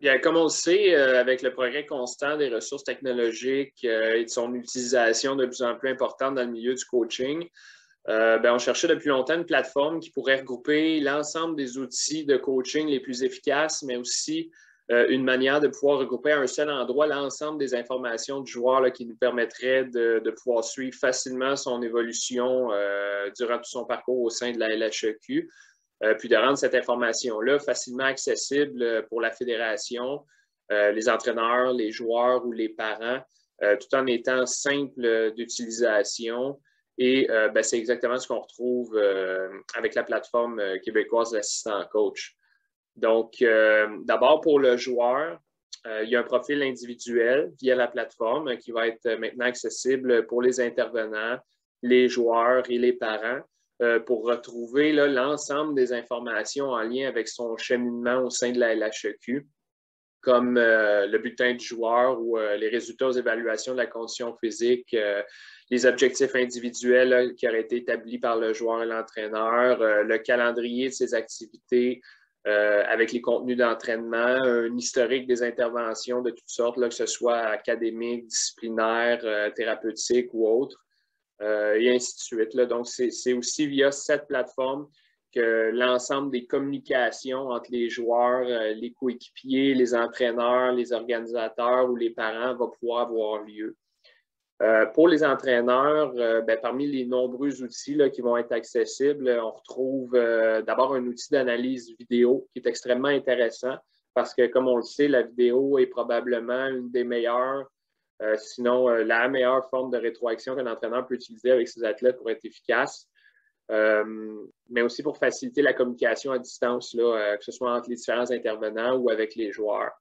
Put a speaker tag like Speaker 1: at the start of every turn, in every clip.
Speaker 1: Bien, comme on le sait, avec le progrès constant des ressources technologiques et de son utilisation de plus en plus importante dans le milieu du coaching, on cherchait depuis longtemps une plateforme qui pourrait regrouper l'ensemble des outils de coaching les plus efficaces, mais aussi une manière de pouvoir regrouper à un seul endroit l'ensemble des informations du joueur là, qui nous permettrait de pouvoir suivre facilement son évolution durant tout son parcours au sein de la LHEQ. Puis de rendre cette information-là facilement accessible pour la fédération, les entraîneurs, les joueurs ou les parents, tout en étant simple d'utilisation. Et c'est exactement ce qu'on retrouve avec la plateforme québécoise d'assistant coach. Donc, d'abord pour le joueur, il y a un profil individuel via la plateforme qui va être maintenant accessible pour les intervenants, les joueurs et les parents pour retrouver l'ensemble des informations en lien avec son cheminement au sein de la LHEQ, comme le bulletin du joueur ou les résultats aux évaluations de la condition physique, les objectifs individuels qui auraient été établis par le joueur et l'entraîneur, le calendrier de ses activités avec les contenus d'entraînement, un historique des interventions de toutes sortes, là, que ce soit académique, disciplinaire, thérapeutique ou autre. Et ainsi de suite. Là. Donc, c'est aussi via cette plateforme que l'ensemble des communications entre les joueurs, les coéquipiers, les entraîneurs, les organisateurs ou les parents va pouvoir avoir lieu. Pour les entraîneurs, parmi les nombreux outils là, qui vont être accessibles, on retrouve d'abord un outil d'analyse vidéo qui est extrêmement intéressant parce que, comme on le sait, la vidéo est probablement une des meilleures sinon, la meilleure forme de rétroaction qu'un entraîneur peut utiliser avec ses athlètes pour être efficace, mais aussi pour faciliter la communication à distance, là, que ce soit entre les différents intervenants ou avec les joueurs.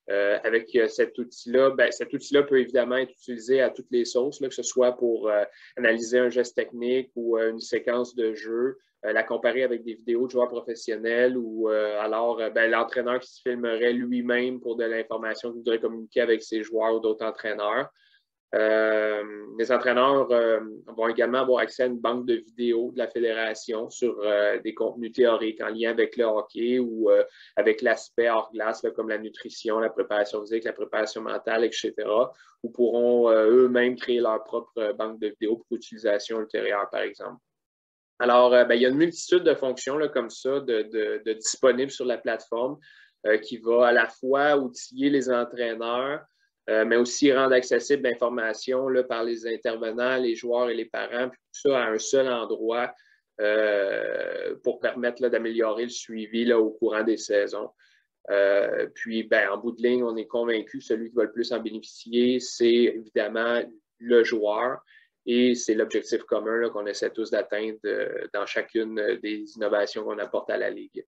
Speaker 1: Avec cet outil-là, cet outil-là peut évidemment être utilisé à toutes les sauces, là, que ce soit pour analyser un geste technique ou une séquence de jeu, la comparer avec des vidéos de joueurs professionnels ou l'entraîneur qui se filmerait lui-même pour de l'information qu'il voudrait communiquer avec ses joueurs ou d'autres entraîneurs. Les entraîneurs vont également avoir accès à une banque de vidéos de la fédération sur des contenus théoriques en lien avec le hockey ou avec l'aspect hors glace, là, comme la nutrition, la préparation physique, la préparation mentale, etc., ou pourront eux-mêmes créer leur propre banque de vidéos pour utilisation ultérieure, par exemple. Alors, il y a une multitude de fonctions là, comme ça de disponibles sur la plateforme qui va à la fois outiller les entraîneurs, mais aussi rendre accessible l'information par les intervenants, les joueurs et les parents, puis tout ça à un seul endroit pour permettre d'améliorer le suivi là, au courant des saisons. En bout de ligne, on est convaincu que celui qui va le plus en bénéficier, c'est évidemment le joueur. Et c'est l'objectif commun qu'on essaie tous d'atteindre dans chacune des innovations qu'on apporte à la Ligue.